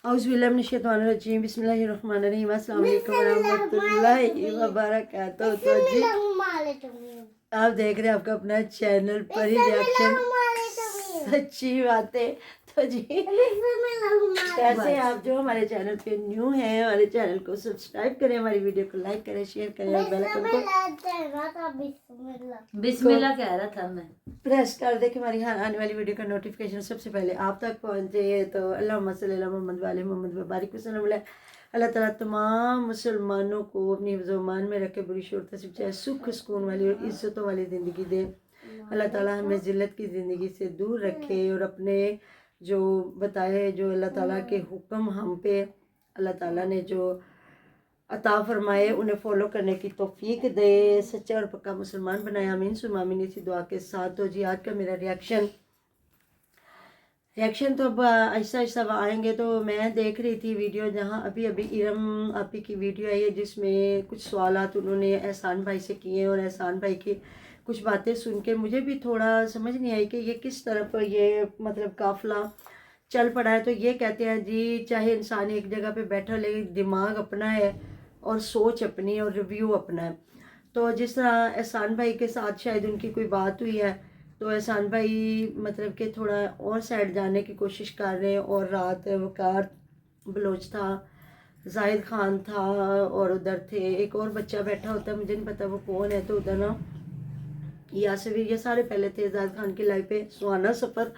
औज़ुबिल्लाहिमिनश्शैतानिर्रजीम बिस्मिल्लाहिर्रहमानिर्रहीम अस्सलाम वालेकुम रहमतुल्लाहि व बरकातहू। तो जी आप देख रहे हैं आपका अपना चैनल परी रिएक्शन सच्ची बातें। तो जी कैसे हैं आप जो हमारे चैनल पे न्यू हैं, हमारे चैनल को सब्सक्राइब करें, हमारी वीडियो को लाइक करें, शेयर करें और बेल आइकन को बिस्मिल्लाह कह रहा था मैं। प्रेस कर दे कि हमारी हर आने वाली वीडियो का नोटिफिकेशन सबसे पहले आप तक पहुंचे। तो अल्लाहुम्मा सल्ली अला मोहम्मद वाले मोहम्मद व बारिक वसल्लम। अल्लाह ताला तमाम मुसलमानों को अपनी ज़ुबान में रखे, बुरी शोरत से बचाए, सुख सुकून वाली और इज़्ज़तों वाली ज़िंदगी दे। अल्लाह ताला हमें ज़िल्लत की ज़िंदगी से दूर रखे और अपने जो बताए जो अल्लाह ताला के हुक्म हम पे अल्लाह ताला ने जो अता फरमाए उन्हें फॉलो करने की तौफीक दे, सच्चा और पक्का मुसलमान बनाए। आमीन सुमा आमीन इसी दुआ के साथ। तो जी आज का मेरा रिएक्शन तो अब आहिस्ता आहिस्ता आएंगे। तो मैं देख रही थी वीडियो जहाँ अभी अभी इरम आपी की वीडियो आई है जिसमें कुछ सवालात उन्होंने एहसान भाई से किए और एहसान भाई की कुछ बातें सुन के मुझे भी थोड़ा समझ नहीं आई कि ये किस तरफ ये मतलब काफिला चल पड़ा है। तो ये कहते हैं जी चाहे इंसान एक जगह पे बैठा लेकिन दिमाग अपना है और सोच अपनी और रिव्यू अपना है। तो जिस तरह एहसान भाई के साथ शायद उनकी कोई बात हुई है तो एहसान भाई मतलब कि थोड़ा और साइड जाने की कोशिश कर रहे हैं। और रात वकार बलोच था, जाहिद खान था और उधर थे एक और बच्चा बैठा होता है, मुझे नहीं पता वो कौन है। तो उधर ना यासवीर, ये सारे पहले थे जाहिद खान की लाइफ पे सुहाना सफ़र,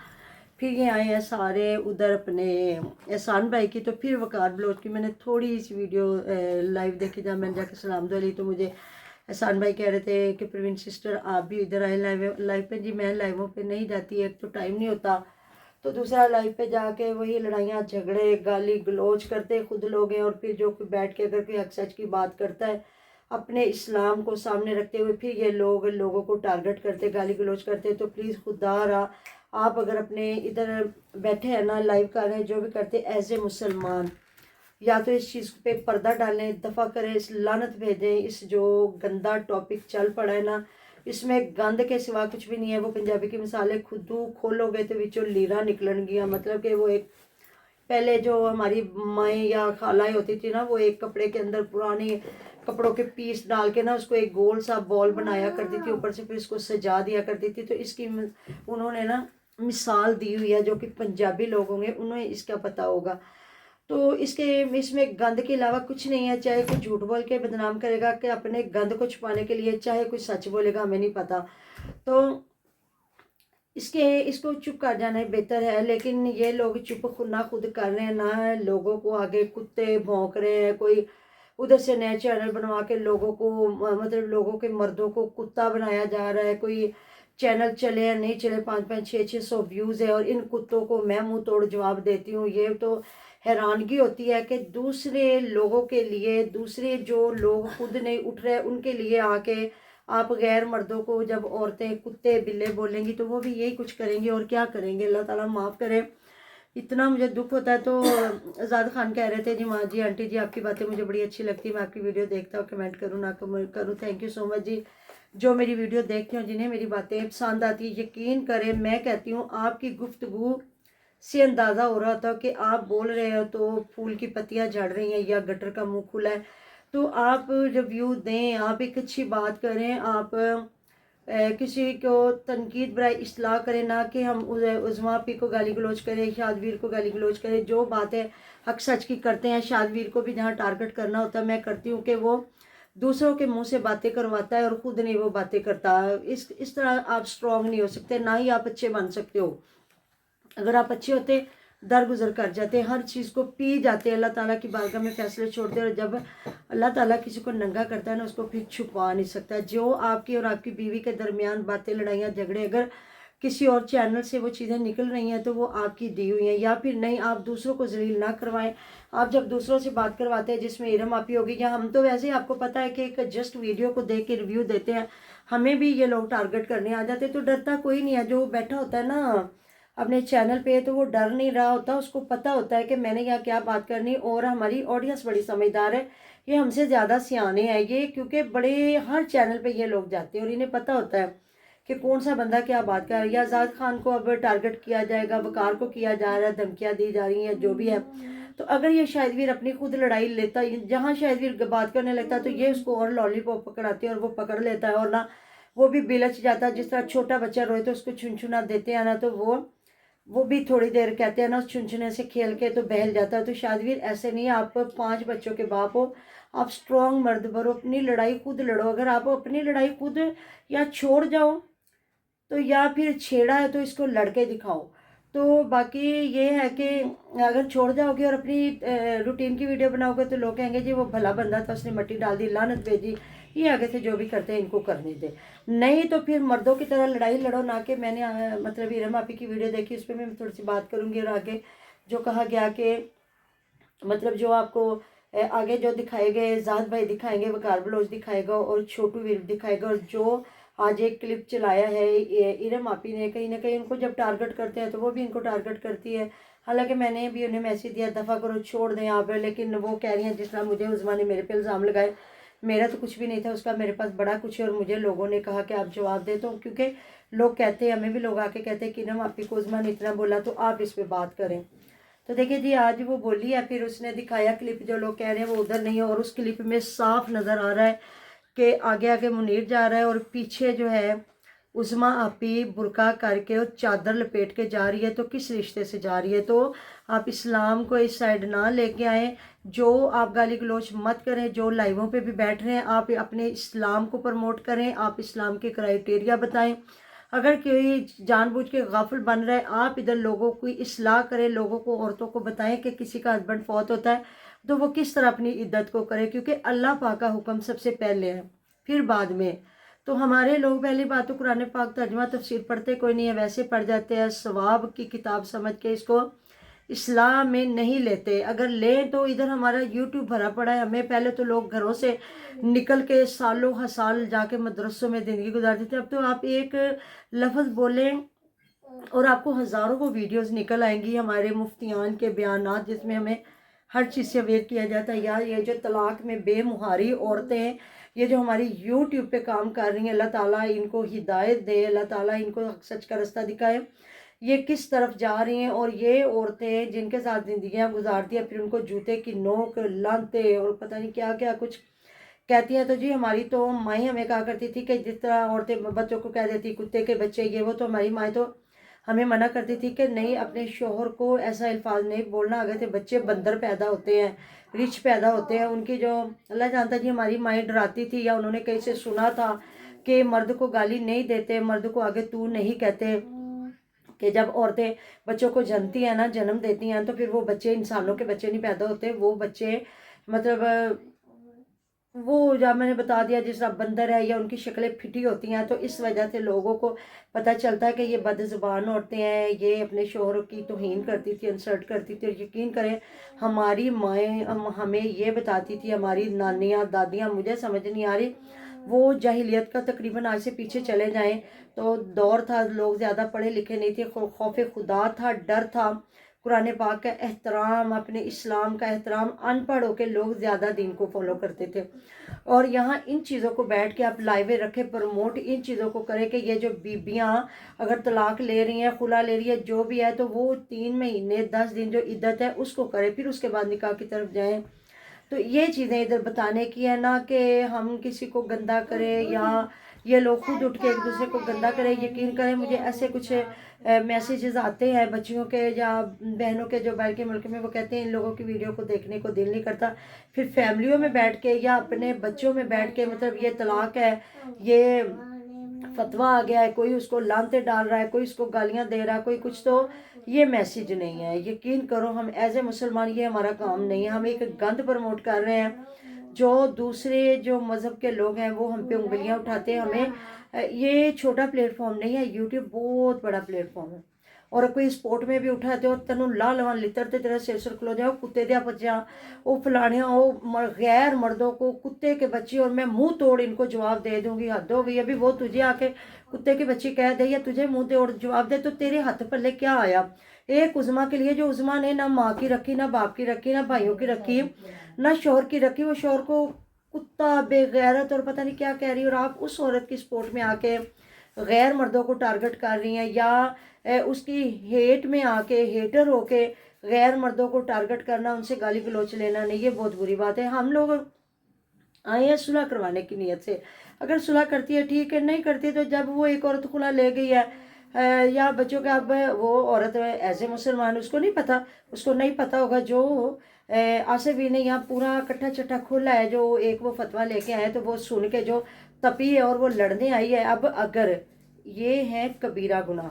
फिर ये आए हैं सारे उधर अपने एहसान भाई की। तो फिर वकार बलोच की मैंने थोड़ी सी वीडियो लाइव देखी जब मैंने जाकर सलाम दुआ ली तो मुझे एहसान भाई कह रहे थे कि प्रवीण सिस्टर आप भी इधर आए लाइव पे। जी मैं लाइवों पे नहीं जाती, एक तो टाइम नहीं होता, तो दूसरा लाइव पे जाके वही लड़ाइयाँ झगड़े गाली गलौज करते खुद लोग हैं। और फिर जो बैठ के अगर कोई हक सच की बात करता है अपने इस्लाम को सामने रखते हुए फिर ये लोगों को टारगेट करते गाली गलौज करते। तो प्लीज़ खुदा रहा आप अगर अपने इधर बैठे हैं ना लाइव कर रहे हैं जो भी करते एज ए मुसलमान या तो इस चीज़ पे पर्दा डालें, दफ़ा करें, इस लानत भेजें। इस जो गंदा टॉपिक चल पड़ा है ना इसमें गंद के सिवा कुछ भी नहीं है। वो पंजाबी की मिसालें खुद खोलोगे तो विचों लीरा निकलन गया, मतलब कि वो एक पहले जो हमारी माएँ या खालाएँ होती थी ना वो एक कपड़े के अंदर पुराने कपड़ों के पीस डाल के ना उसको एक गोल सा बॉल बनाया करती थी, ऊपर से फिर इसको सजा दिया करती थी। तो इसकी उन्होंने ना मिसाल दी हुई है जो कि पंजाबी लोग होंगे उन्हें इसका पता होगा। तो इसमें गंद के अलावा कुछ नहीं है। चाहे कोई झूठ बोल के बदनाम करेगा कि अपने गंद को छुपाने के लिए, चाहे कोई सच बोलेगा, हमें नहीं पता। तो इसको चुप कर जाना ही बेहतर है। लेकिन ये लोग चुप ना खुद कर रहे हैं ना लोगों को आगे कुत्ते भौंक रहे हैं। कोई उधर से नया चैनल बनवा के लोगों को मतलब लोगों के मर्दों को कुत्ता बनाया जा रहा है। कोई चैनल चले या नहीं चले 500-600 व्यूज़ है और इन कुत्तों को मैं मुंह तोड़ जवाब देती हूँ। ये तो हैरानगी होती है कि दूसरे लोगों के लिए, दूसरे जो लोग खुद नहीं उठ रहे उनके लिए आके आप गैर मर्दों को जब औरतें कुत्ते बिल्ले बोलेंगी तो वो भी यही कुछ करेंगे और क्या करेंगे। अल्लाह ताला माफ़ करे। इतना मुझे दुख होता है। तो आज़ाद खान कह रहे थे जी माँ जी आंटी जी आपकी बातें मुझे बड़ी अच्छी लगती है, मैं आपकी वीडियो देखता हूँ, कमेंट करूँ ना करूँ। थैंक यू सो मच जी जो मेरी वीडियो देखते हो, जिन्हें मेरी बातें पसंद आती है। यकीन करें मैं कहती हूँ आपकी गुफ्तगू से अंदाज़ा हो रहा था कि आप बोल रहे हो तो फूल की पत्तियाँ झड़ रही हैं या गटर का मुंह खुला है। तो आप रिव्यू दें, आप एक अच्छी बात करें, आप किसी को तनकीद बराए इस्लाह करें, ना कि हम उज़मा पी को गाली गलौज करें, शादवीर को गाली गलौज करें। जो बातें हक सच की करते हैं, शादवीर को भी जहाँ टारगेट करना होता है मैं करती हूँ कि वो दूसरों के मुंह से बातें करवाता है और ख़ुद नहीं वो बातें करता। इस तरह आप स्ट्रॉन्ग नहीं हो सकते, ना ही आप अच्छे बन सकते हो। अगर आप अच्छे होते दरगुजर कर जाते, हर चीज़ को पी जाते, अल्लाह ताला की बारगाह में फैसले छोड़ते। और जब अल्लाह ताला किसी को नंगा करता है ना उसको फिर छुपा नहीं सकता। जो आपकी और आपकी बीवी के दरमियान बातें लड़ाइयाँ झगड़े अगर किसी और चैनल से वो चीज़ें निकल रही हैं तो वो आपकी दी हुई हैं। या फिर नहीं, आप दूसरों को जलील ना करवाएं। आप जब दूसरों से बात करवाते हैं जिसमें इरम आपी होगी या हम, तो वैसे ही आपको पता है कि एक जस्ट वीडियो को देख के रिव्यू देते हैं, हमें भी ये लोग टारगेट करने आ जाते। तो डरता कोई नहीं है। जो बैठा होता है ना अपने चैनल पे तो वो डर नहीं रहा होता, उसको पता होता है कि मैंने यहाँ क्या बात करनी। और हमारी ऑडियंस बड़ी समझदार है, ये हमसे ज़्यादा सियाने हैं ये, क्योंकि बड़े हर चैनल पे ये लोग जाते हैं और इन्हें पता होता है कि कौन सा बंदा क्या बात कर रहा है। या आज़ाद खान को अब टारगेट किया जाएगा, वकार को किया जा रहा है, धमकियाँ दी जा रही हैं, जो भी है। تو اگر یہ شاہد ویر اپنی خود لڑائی لیتا، جہاں شاہد ویر بات کرنے لگتا تو یہ اس کو اور لالی پاپ پکڑاتی ہے اور وہ پکڑ لیتا ہے، اور نہ وہ بھی بلچ جاتا ہے، جس طرح چھوٹا بچہ روئے تو اس کو چھنچھنا دیتے ہیں نا، تو وہ بھی تھوڑی دیر کہتے ہیں نا اس چھنچھنے سے کھیل کے تو بہل جاتا ہے۔ تو شادویر ایسے نہیں ہے، آپ 5 بچوں کے باپ ہو، آپ سٹرونگ مرد بنو، اپنی لڑائی خود لڑو۔ اگر آپ اپنی لڑائی خود یا چھوڑ جاؤ تو یا پھر چھیڑا ہے تو اس کو لڑ کے دکھاؤ۔ تو باقی یہ ہے کہ اگر چھوڑ جاؤ گے اور اپنی روٹین کی ویڈیو بناؤ گے تو لوگ کہیں گے جی وہ بھلا بندہ تھا، اس نے مٹی ڈال دی، لعنت بھیجی، یہ آگے سے جو بھی کرتے ہیں ان کو کرنے دے۔ نہیں تو پھر مردوں کی طرح لڑائی لڑو، نہ کہ میں نے مطلب ارم آپی کی ویڈیو دیکھی، اس پہ میں تھوڑی سی بات کروں گی، اور آگے جو کہا گیا کہ مطلب جو آپ کو آگے جو دکھائے گئے، زاہد بھائی دکھائیں گے، وقار بلوچ دکھائے گا اور چھوٹو ویر دکھائے گا، اور جو آج ایک کلپ چلایا ہے ارم آپی نے، کہیں نہ کہیں ان کو جب ٹارگٹ کرتے ہیں تو وہ بھی ان کو ٹارگٹ کرتی ہے۔ حالانکہ میں نے بھی انہیں میسیج دیا دفعہ کرو، چھوڑ دیں آپ، لیکن وہ کہہ رہی ہیں جس طرح مجھے عظمیٰ نے میرے پہ الزام لگائے، میرا تو کچھ بھی نہیں تھا، اس کا میرے پاس بڑا کچھ ہے، اور مجھے لوگوں نے کہا کہ آپ جواب دے، تو کیونکہ لوگ کہتے ہیں، ہمیں بھی لوگ آ کے کہتے ہیں کہ ارم آپی کو عظمیٰ نے اتنا بولا تو آپ اس پہ بات کریں۔ تو دیکھیں جی آج وہ بولی ہے، پھر اس نے دکھایا کلپ، جو لوگ کہہ رہے ہیں وہ ادھر نہیں ہے، اور اس کلپ میں صاف نظر آ رہا ہے کہ آگے آگے منیر جا رہا ہے اور پیچھے جو ہے عظمیٰ آپی برقع کر کے اور چادر لپیٹ کے جا رہی ہے۔ تو کس رشتے سے جا رہی ہے؟ تو آپ اسلام کو اس سائڈ نہ لے کے آئیں، جو آپ گالی گلوچ مت کریں، جو لائیووں پہ بھی بیٹھ رہے ہیں آپ اپنے اسلام کو پروموٹ کریں، آپ اسلام کے کرائیٹیریا بتائیں۔ اگر کوئی جان بوجھ کے غافل بن رہا ہے، آپ ادھر لوگوں کی اصلاح کریں، لوگوں کو، عورتوں کو بتائیں کہ کسی کا ہسبینڈ فوت ہوتا ہے تو وہ کس طرح اپنی عدت کو کرے، کیونکہ اللہ پاک کا حکم سب سے پہلے ہے، پھر بعد میں۔ تو ہمارے لوگ پہلی بات تو قرآن پاک ترجمہ تفسیر پڑھتے کوئی نہیں ہے، ویسے پڑھ جاتے ہیں، ثواب کی کتاب سمجھ کے اس کو اصلاح میں نہیں لیتے۔ اگر لیں تو ادھر ہمارا یوٹیوب بھرا پڑا ہے، ہمیں پہلے تو لوگ گھروں سے نکل کے سالوں ہر سال جا کے مدرسوں میں زندگی گزارتے تھے، اب تو آپ ایک لفظ بولیں اور آپ کو ہزاروں کو ویڈیوز نکل آئیں گی ہمارے مفتیان کے بیانات، جس میں ہمیں ہر چیز سے اویئر کیا جاتا ہے۔ یا یہ جو طلاق میں بے مہاری عورتیں، یہ جو ہماری یوٹیوب پہ کام کر رہی ہیں، اللہ تعالیٰ ان کو ہدایت دے، اللہ تعالیٰ ان کو سچ کا رستہ دکھائے، یہ کس طرف جا رہی ہیں۔ اور یہ عورتیں جن کے ساتھ زندگیاں گزارتی ہیں، پھر ان کو جوتے کی نوک، لانتے اور پتہ نہیں کیا کیا کچھ کہتی ہیں۔ تو جی ہماری تو مائیں ہمیں کہا کرتی تھی کہ جس طرح عورتیں بچوں کو کہہ دیتی کتے کے بچے یہ وہ، تو ہماری مائیں تو ہمیں منع کرتی تھی کہ نہیں، اپنے شوہر کو ایسا الفاظ نہیں بولنا، اگر تھے بچے بندر پیدا ہوتے ہیں، رچ پیدا ہوتے ہیں، ان کی جو اللہ جانتا جی ہماری مائیں ڈراتی تھی، یا انہوں نے کہیں سے سنا تھا کہ مرد کو گالی نہیں دیتے، مرد کو آگے تو نہیں کہتے، کہ جب عورتیں بچوں کو جنتی ہیں نا، جنم دیتی ہیں، تو پھر وہ بچے انسانوں کے بچے نہیں پیدا ہوتے، وہ بچے مطلب وہ جب میں نے بتا دیا جس طرح بندر ہے، یا ان کی شکلیں پھٹی ہوتی ہیں، تو اس وجہ سے لوگوں کو پتہ چلتا ہے کہ یہ بد زبان عورتیں ہیں، یہ اپنے شوہر کی توہین کرتی تھی، انسلٹ کرتی تھی۔ اور یقین کریں ہماری مائیں ہمیں یہ بتاتی تھی، ہماری نانیاں دادیاں، مجھے سمجھ نہیں آ رہی، وہ جاہلیت کا تقریباً آج سے پیچھے چلے جائیں تو دور تھا، لوگ زیادہ پڑھے لکھے نہیں تھے، خوف خدا تھا، ڈر تھا، قرآن پاک کا احترام، اپنے اسلام کا احترام، ان پڑھ ہو کے لوگ زیادہ دین کو فالو کرتے تھے۔ اور یہاں ان چیزوں کو بیٹھ کے آپ لائیویں رکھیں، پروموٹ ان چیزوں کو کریں کہ یہ جو بیبیاں اگر طلاق لے رہی ہیں، خلا لے رہی ہے، جو بھی ہے، تو وہ 3 مہینے 10 دن جو عدت ہے اس کو کریں، پھر اس کے بعد نکاح کی طرف جائیں۔ تو یہ چیزیں ادھر بتانے کی ہے، نہ کہ ہم کسی کو گندا کریں، یا یہ لوگ خود اٹھ کے ایک دوسرے کو گندا کریں۔ یقین کریں مجھے ایسے کچھ میسیجز آتے ہیں بچیوں کے یا بہنوں کے جو باہر کے ملک میں، وہ کہتے ہیں ان لوگوں کی ویڈیو کو دیکھنے کو دل نہیں کرتا، پھر فیملیوں میں بیٹھ کے یا اپنے بچوں میں بیٹھ کے، مطلب یہ طلاق ہے، یہ فتویٰ آ گیا ہے، کوئی اس کو لانتے ڈال رہا ہے، کوئی اس کو گالیاں دے رہا ہے، کوئی کچھ، تو یہ میسیج نہیں ہے۔ یقین کرو ہم ایز اے مسلمان یہ ہمارا کام نہیں ہے، ہم ایک گند پروموٹ کر رہے ہیں، جو دوسرے جو مذہب کے لوگ ہیں وہ ہم پہ انگلیاں اٹھاتے ہیں۔ ہمیں یہ چھوٹا پلیٹ فارم نہیں ہے، یوٹیوب بہت بڑا پلیٹ فارم ہے، اور کوئی سپورٹ میں بھی اٹھاتے ہو تنوں لا لوان لترتے تیرا سر کھلو جاؤ، کتے دیا بچیاں وہ فلانیاں، وہ غیر مردوں کو کتے کے بچے، اور میں منہ توڑ ان کو جواب دے دوں گی، حد ہو گئی۔ ابھی وہ تجھے آ کے کتے کی بچی کہہ دے یا تجھے منہ توڑ جواب دے، تو تیرے ہاتھ پلے کیا آیا؟ ایک عظمیٰ کے لیے جو عظمیٰ نے نہ ماں کی رکھی، نہ باپ کی رکھی، نہ بھائیوں کی رکھی، نہ شوہر کی رکھی، وہ شوہر کو کتا، بے غیرت اور پتہ نہیں کیا کہہ رہی ہے، اور آپ اس عورت کی سپورٹ میں آ کے غیر مردوں کو ٹارگٹ کر رہی ہیں، یا اس کی ہیٹ میں آ کے، ہیٹر ہو کے गैर मर्दों को टारगेट करना, उनसे गाली गलौच लेना नहीं, ये बहुत बुरी बात है। हम लोग आए हैं सुलह करवाने की नीयत से, अगर सुलह करती है ठीक है, नहीं करती तो जब वो एक औरत खुला ले गई है या बच्चों के, अब वो औरत एज ए मुसलमान उसको नहीं पता, उसको नहीं पता होगा। जो आसिफ भी ने यहाँ पूरा कट्ठा चट्ठा खोला है, जो एक वो फतवा लेके आए तो वो सुन के जो तपी है और वो लड़ने आई है। अब अगर ये है कबीरा गुनाह,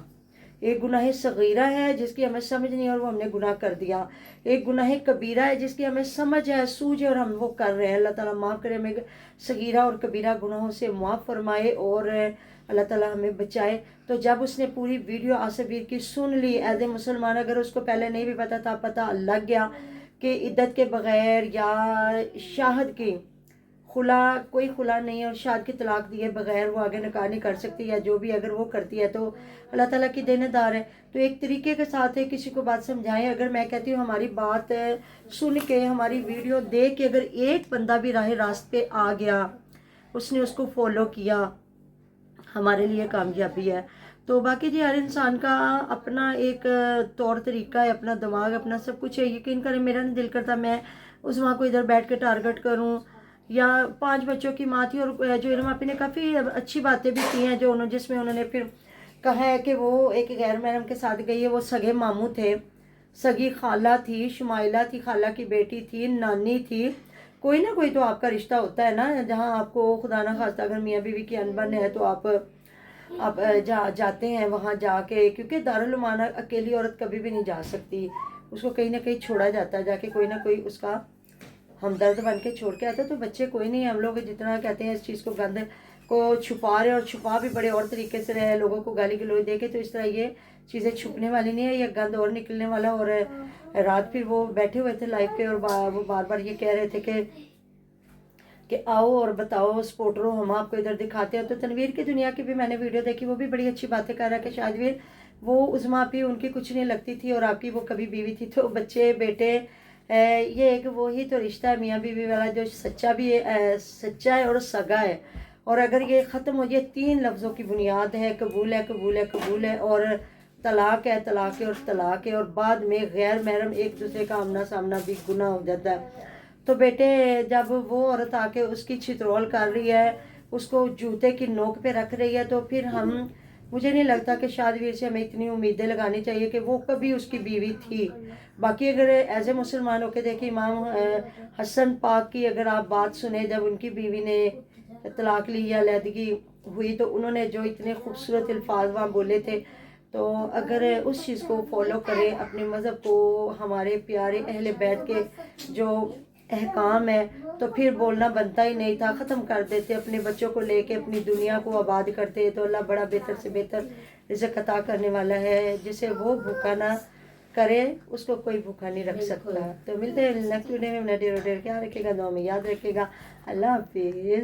एक गुनाह सगीरा है जिसकी हमें समझ नहीं और वो हमने गुनाह कर दिया, एक गुनाह कबीरा है जिसकी हमें समझ है, सूझ है और हम वो कर रहे हैं। अल्लाह ताला माफ़ करे, हमें सगीरा और कबीरा गुनाहों से मुआफ़ फरमाए और अल्लाह ताला हमें बचाए। तो जब उसने पूरी वीडियो आसिफ की सुन ली एज ए मुसलमान, अगर उसको पहले नहीं भी पता था, पता लग गया कि इद्दत के बग़ैर या शाहद की खुला, कोई खुला नहीं है और शाद की तलाक दिए बगैर वो आगे निकाह नहीं कर सकती, या जो भी अगर वो करती है तो अल्लाह ताला की देनेदार है। तो एक तरीके के साथ है, किसी को बात समझाएं। अगर मैं कहती हूँ हमारी बात सुन के, हमारी वीडियो देख के अगर एक बंदा भी राह रास्त पे आ गया, उसने उसको फॉलो किया, हमारे लिए कामयाबी है। तो बाकी जी हर इंसान का अपना एक तौर तरीका है, अपना दिमाग, अपना सब कुछ है। यकीन करें मेरा नहीं दिल करता मैं उस माँ को इधर बैठ के टारगेट करूँ, या 5 बच्चों की माँ थी और जो इल्म आपी ने काफ़ी अच्छी बातें भी की हैं, जो उन्होंने जिसमें उन्होंने फिर कहा है कि वो एक गैर महरम के साथ गई है, वो सगे मामू थे, सगी खाला थी, शुमाइला थी, खाला की बेटी थी, नानी थी, कोई ना कोई तो आपका रिश्ता होता है ना, जहाँ आपको खुदा ना खास्ता अगर मियाँ बीवी की अनबन है तो आप जाते हैं वहाँ जाके, क्योंकि दारुल उमाना अकेली औरत कभी भी नहीं जा सकती, उसको कहीं ना कहीं छोड़ा जाता है, जाके कोई ना कोई उसका हमदर्द बन के छोड़ के आता। तो बच्चे कोई नहीं, हम लोग जितना कहते हैं इस चीज़ को गंद को छुपा रहे, और छुपा भी बड़े और तरीके से रहे, लोगों को गाली गलौज दे के, तो इस तरह ये चीज़ें छुपने वाली नहीं है, ये गंद और निकलने वाला। और रात फिर वो बैठे हुए थे लाइव पे और वो बार बार ये कह रहे थे कि आओ और बताओ सपोर्टरो, हम आपको इधर दिखाते हैं। तो तनवीर की दुनिया की भी मैंने वीडियो देखी, वो भी बड़ी अच्छी बातें कर रहा है कि शायद वो उस्मा पे उनकी कुछ नहीं लगती थी और आपकी वो कभी बीवी थी, तो बच्चे बेटे ये एक वही तो रिश्ता है मियाँ बीवी वाला, जो सच्चा भी है, सच्चा है और सगा है। और अगर ये ख़त्म हो जाए, 3 लफ्ज़ों की बुनियाद है, कबूल है, कबूल है, कबूल है, और तलाक है, तलाक है और तलाक है, और बाद में गैर महरम एक दूसरे का आमना सामना भी गुनाह हो जाता है। तो बेटे जब वो औरत आके उसकी छितरौल कर रही है, उसको जूते की नोक पे रख रही है, तो फिर मुझे नहीं लगता कि शादवीर से हमें इतनी उम्मीदें लगानी चाहिए कि वो कभी उसकी बीवी थी। बाकी अगर एज ए मुसलमान होकर देखिए, इमाम हसन पाक की अगर आप बात सुने, जब उनकी बीवी ने तलाक ली या अलहदगी हुई, तो उन्होंने जो इतने खूबसूरत अल्फाज वहाँ बोले थे, तो अगर उस चीज़ को फॉलो करें, अपने मज़हब को, हमारे प्यारे अहले बैत के जो अहकाम है, तो फिर बोलना बनता ही नहीं था, ख़त्म कर देते, अपने बच्चों को लेके अपनी दुनिया को आबाद करते। तो अल्लाह बड़ा बेहतर से बेहतर रिज़्क़ अता करने वाला है, जिसे वो भूखा ना करे उसको कोई भूखा नहीं रख सकता। तो मिलते हैं नेक्स्ट वीडियो में, ढेर ख्याल रखेगा, दुआ में याद रखेगा। अल्लाह हाफिज़।